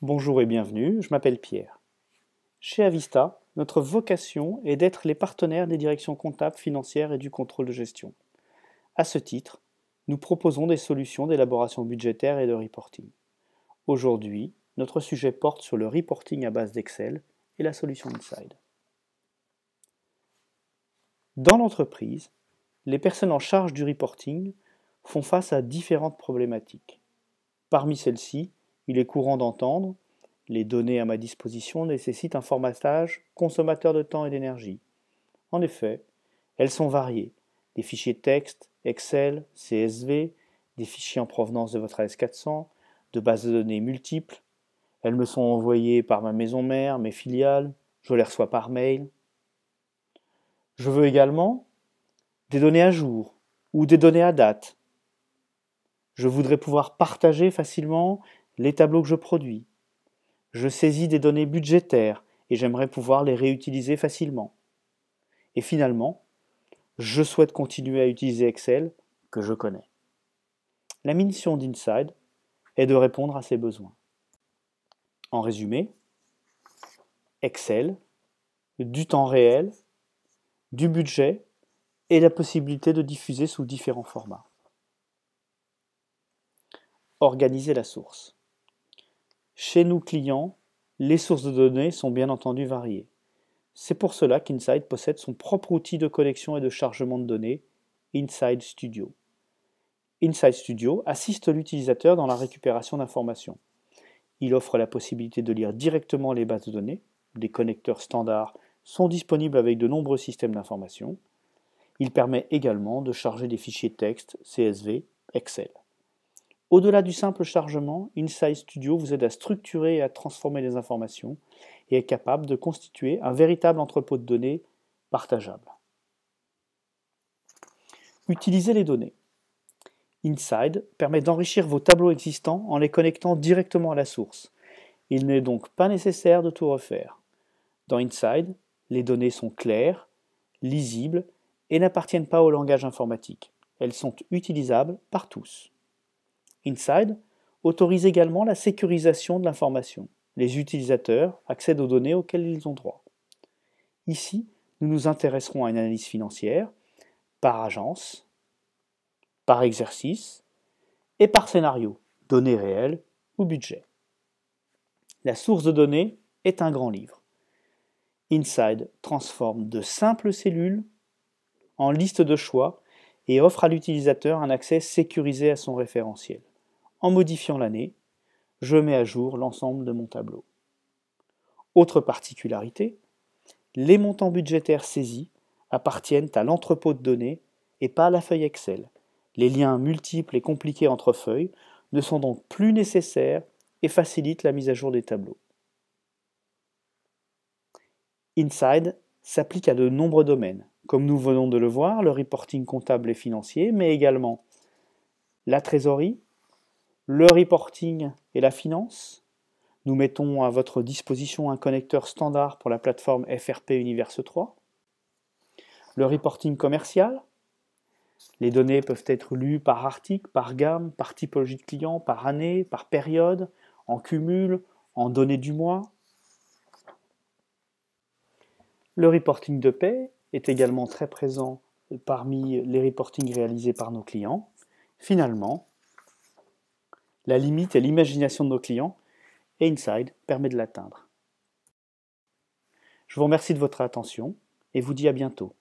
Bonjour et bienvenue, je m'appelle Pierre. Chez Avista, notre vocation est d'être les partenaires des directions comptables, financières et du contrôle de gestion. À ce titre, nous proposons des solutions d'élaboration budgétaire et de reporting. Aujourd'hui, notre sujet porte sur le reporting à base d'Excel et la solution Inside. Dans l'entreprise, les personnes en charge du reporting font face à différentes problématiques. Parmi celles-ci, il est courant d'entendre: les données à ma disposition nécessitent un formatage consommateur de temps et d'énergie. En effet, elles sont variées: des fichiers texte, Excel, CSV, des fichiers en provenance de votre AS400, de bases de données multiples. Elles me sont envoyées par ma maison mère, mes filiales, je les reçois par mail. Je veux également des données à jour ou des données à date. Je voudrais pouvoir partager facilement les tableaux que je produis. Je saisis des données budgétaires et j'aimerais pouvoir les réutiliser facilement. Et finalement, je souhaite continuer à utiliser Excel, que je connais. La mission d'Inside est de répondre à ces besoins. En résumé, Excel, du temps réel, du budget et la possibilité de diffuser sous différents formats. Organiser la source. Chez nous clients, les sources de données sont bien entendu variées. C'est pour cela qu'Inside possède son propre outil de collection et de chargement de données, Inside Studio. Inside Studio assiste l'utilisateur dans la récupération d'informations. Il offre la possibilité de lire directement les bases de données. Des connecteurs standards sont disponibles avec de nombreux systèmes d'information. Il permet également de charger des fichiers texte, CSV, Excel. Au-delà du simple chargement, Inside Studio vous aide à structurer et à transformer les informations et est capable de constituer un véritable entrepôt de données partageable. Utilisez les données. Inside permet d'enrichir vos tableaux existants en les connectant directement à la source. Il n'est donc pas nécessaire de tout refaire. Dans Inside, les données sont claires, lisibles et n'appartiennent pas au langage informatique. Elles sont utilisables par tous. Inside autorise également la sécurisation de l'information. Les utilisateurs accèdent aux données auxquelles ils ont droit. Ici, nous nous intéresserons à une analyse financière par agence, par exercice et par scénario, données réelles ou budget. La source de données est un grand livre. Inside transforme de simples cellules en listes de choix et offre à l'utilisateur un accès sécurisé à son référentiel. En modifiant l'année, je mets à jour l'ensemble de mon tableau. Autre particularité, les montants budgétaires saisis appartiennent à l'entrepôt de données et pas à la feuille Excel. Les liens multiples et compliqués entre feuilles ne sont donc plus nécessaires et facilitent la mise à jour des tableaux. Inside s'applique à de nombreux domaines, comme nous venons de le voir, le reporting comptable et financier, mais également la trésorerie, le reporting et la finance. Nous mettons à votre disposition un connecteur standard pour la plateforme FRP Universe 3. Le reporting commercial. Les données peuvent être lues par article, par gamme, par typologie de client, par année, par période, en cumul, en données du mois. Le reporting de paie est également très présent parmi les reportings réalisés par nos clients. Finalement, la limite est l'imagination de nos clients et Inside permet de l'atteindre. Je vous remercie de votre attention et vous dis à bientôt.